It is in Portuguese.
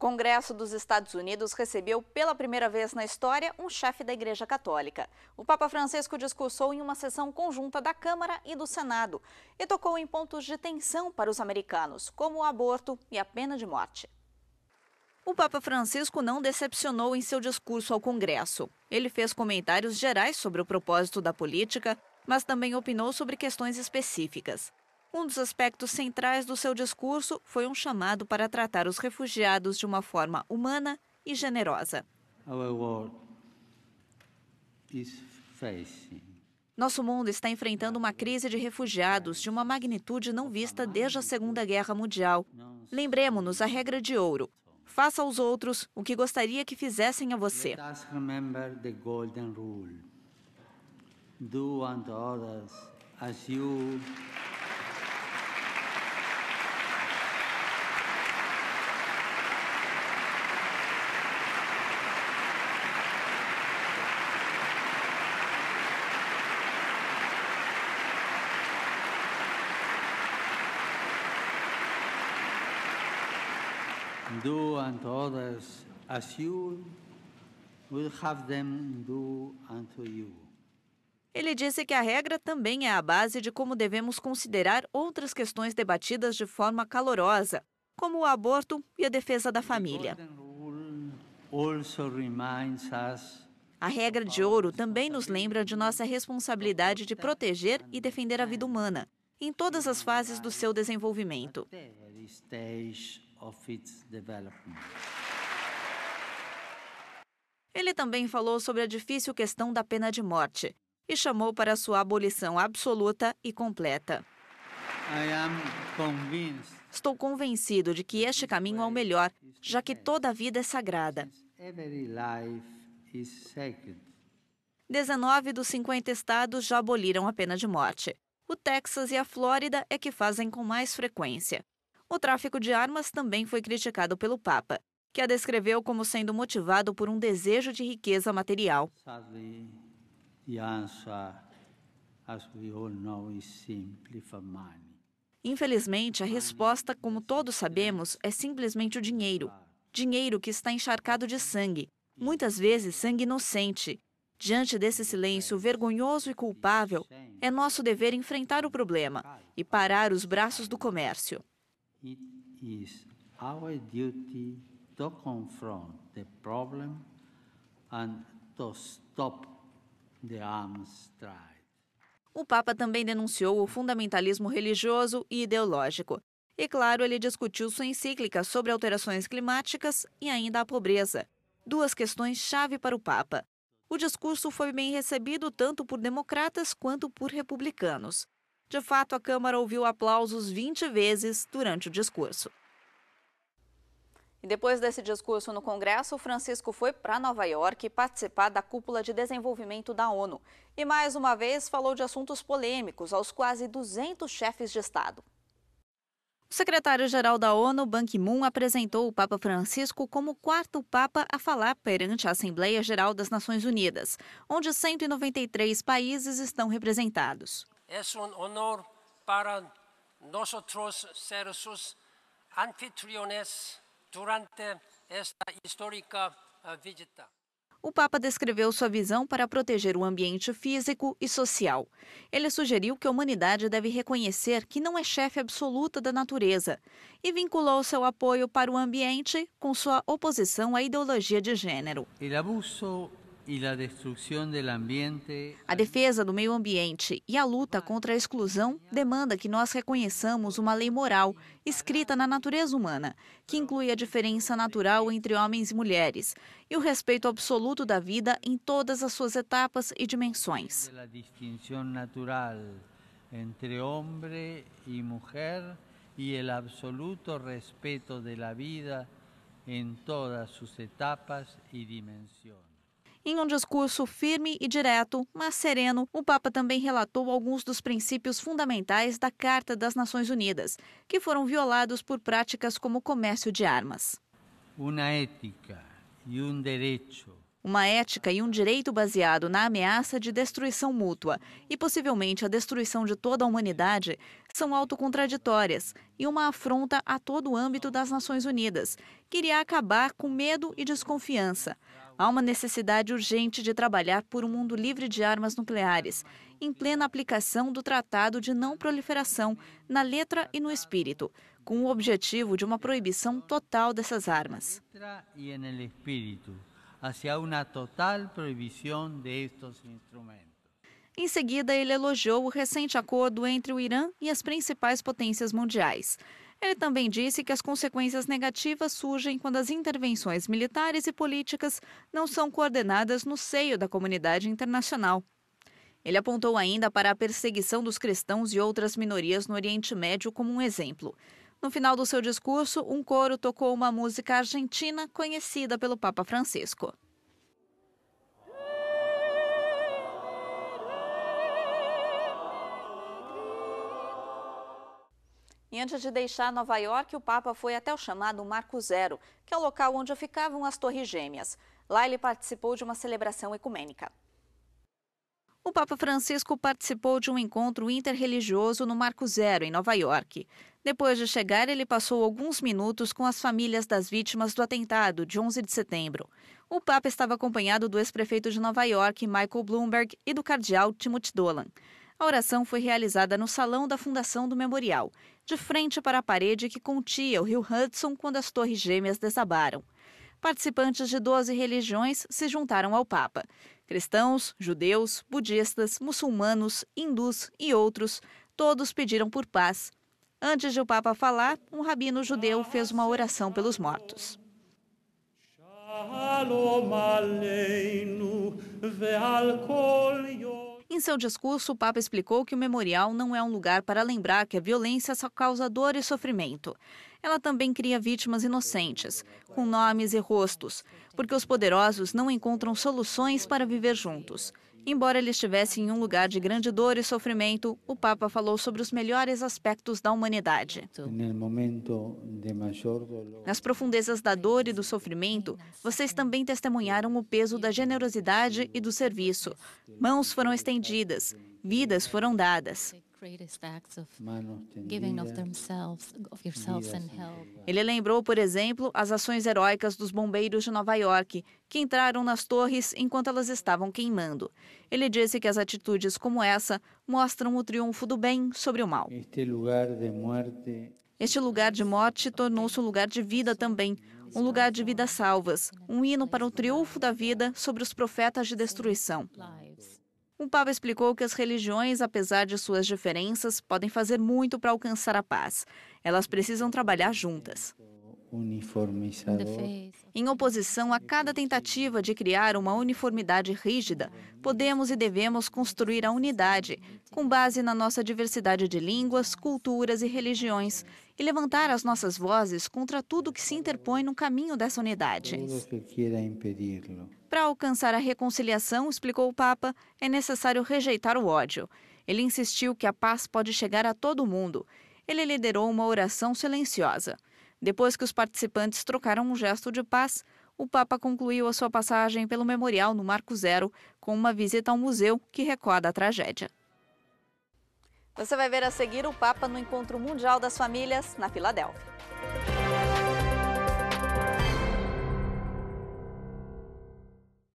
Congresso dos Estados Unidos recebeu pela primeira vez na história um chefe da Igreja Católica. O Papa Francisco discursou em uma sessão conjunta da Câmara e do Senado e tocou em pontos de tensão para os americanos, como o aborto e a pena de morte. O Papa Francisco não decepcionou em seu discurso ao Congresso. Ele fez comentários gerais sobre o propósito da política, mas também opinou sobre questões específicas. Um dos aspectos centrais do seu discurso foi um chamado para tratar os refugiados de uma forma humana e generosa. Nosso mundo está enfrentando uma crise de refugiados de uma magnitude não vista desde a Segunda Guerra Mundial. Lembremos-nos a regra de ouro. Faça aos outros o que gostaria que fizessem a você. Do unto others as you will have them do unto you. Ele disse que a regra também é a base de como devemos considerar outras questões debatidas de forma calorosa, como o aborto e a defesa da família. A regra de ouro também nos lembra de nossa responsabilidade de proteger e defender a vida humana, em todas as fases do seu desenvolvimento. Ele também falou sobre a difícil questão da pena de morte e chamou para sua abolição absoluta e completa. Estou convencido de que este caminho é o melhor, já que toda a vida é sagrada. 19 dos 50 estados já aboliram a pena de morte. O Texas e a Flórida é que fazem com mais frequência. O tráfico de armas também foi criticado pelo Papa, que a descreveu como sendo motivado por um desejo de riqueza material. Infelizmente, a resposta, como todos sabemos, é simplesmente o dinheiro. Dinheiro que está encharcado de sangue, muitas vezes sangue inocente. Diante desse silêncio vergonhoso e culpável, é nosso dever enfrentar o problema e parar os braços do comércio. It is our duty to confront the problem and to stop the arms trade. O Papa também denunciou o fundamentalismo religioso e ideológico. E, claro, ele discutiu sua encíclica sobre alterações climáticas e ainda a pobreza. Duas questões-chave para o Papa. O discurso foi bem recebido tanto por democratas quanto por republicanos. De fato, a Câmara ouviu aplausos 20 vezes durante o discurso. E depois desse discurso no Congresso, Francisco foi para Nova York participar da cúpula de desenvolvimento da ONU. E mais uma vez falou de assuntos polêmicos aos quase 200 chefes de Estado. O secretário-geral da ONU, Ban Ki-moon, apresentou o Papa Francisco como o quarto Papa a falar perante a Assembleia Geral das Nações Unidas, onde 193 países estão representados. É um honor para nosotros ser sus anfitriones durante esta histórica visita. O Papa descreveu sua visão para proteger o ambiente físico e social. Ele sugeriu que a humanidade deve reconhecer que não é chefe absoluta da natureza e vinculou seu apoio para o ambiente com sua oposição à ideologia de gênero. A defesa do meio ambiente e a luta contra a exclusão demanda que nós reconheçamos uma lei moral escrita na natureza humana, que inclui a diferença natural entre homens e mulheres e o respeito absoluto da vida em todas as suas etapas e dimensões. A distinção natural entre homem e mulher e o absoluto respeito da vida em todas suas etapas e dimensões. Em um discurso firme e direto, mas sereno, o Papa também relatou alguns dos princípios fundamentais da Carta das Nações Unidas, que foram violados por práticas como o comércio de armas. Uma ética e um direito. Uma ética e um direito baseado na ameaça de destruição mútua e possivelmente a destruição de toda a humanidade são autocontraditórias e uma afronta a todo o âmbito das Nações Unidas, que iria acabar com medo e desconfiança. Há uma necessidade urgente de trabalhar por um mundo livre de armas nucleares, em plena aplicação do Tratado de Não Proliferação, na letra e no espírito, com o objetivo de uma proibição total dessas armas. E no espírito, hacia uma total proibição destes instrumentos. Em seguida, ele elogiou o recente acordo entre o Irã e as principais potências mundiais. Ele também disse que as consequências negativas surgem quando as intervenções militares e políticas não são coordenadas no seio da comunidade internacional. Ele apontou ainda para a perseguição dos cristãos e outras minorias no Oriente Médio como um exemplo. No final do seu discurso, um coro tocou uma música argentina conhecida pelo Papa Francisco. E antes de deixar Nova York, o Papa foi até o chamado Marco Zero, que é o local onde ficavam as Torres Gêmeas. Lá ele participou de uma celebração ecumênica. O Papa Francisco participou de um encontro interreligioso no Marco Zero, em Nova York. Depois de chegar, ele passou alguns minutos com as famílias das vítimas do atentado de 11 de setembro. O Papa estava acompanhado do ex-prefeito de Nova York, Michael Bloomberg, e do cardeal Timothy Dolan. A oração foi realizada no salão da Fundação do Memorial, de frente para a parede que continha o rio Hudson quando as Torres Gêmeas desabaram. Participantes de 12 religiões se juntaram ao Papa. Cristãos, judeus, budistas, muçulmanos, hindus e outros, todos pediram por paz. Antes de o Papa falar, um rabino judeu fez uma oração pelos mortos. Em seu discurso, o Papa explicou que o memorial não é um lugar para lembrar que a violência só causa dor e sofrimento. Ela também cria vítimas inocentes, com nomes e rostos, porque os poderosos não encontram soluções para viver juntos. Embora ele estivesse em um lugar de grande dor e sofrimento, o Papa falou sobre os melhores aspectos da humanidade. Nas profundezas da dor e do sofrimento, vocês também testemunharam o peso da generosidade e do serviço. Mãos foram estendidas, vidas foram dadas. Ele lembrou, por exemplo, as ações heróicas dos bombeiros de Nova York, que entraram nas torres enquanto elas estavam queimando. Ele disse que as atitudes como essa mostram o triunfo do bem sobre o mal. Este lugar de morte tornou-se um lugar de vida também, um lugar de vidas salvas, um hino para o triunfo da vida sobre os profetas de destruição. O Papa explicou que as religiões, apesar de suas diferenças, podem fazer muito para alcançar a paz. Elas precisam trabalhar juntas. Em oposição a cada tentativa de criar uma uniformidade rígida, podemos e devemos construir a unidade, com base na nossa diversidade de línguas, culturas e religiões, e levantar as nossas vozes contra tudo que se interpõe no caminho dessa unidade. Para alcançar a reconciliação, explicou o Papa, é necessário rejeitar o ódio. Ele insistiu que a paz pode chegar a todo mundo. Ele liderou uma oração silenciosa. Depois que os participantes trocaram um gesto de paz, o Papa concluiu a sua passagem pelo memorial no Marco Zero com uma visita ao museu que recorda a tragédia. Você vai ver a seguir o Papa no Encontro Mundial das Famílias, na Filadélfia.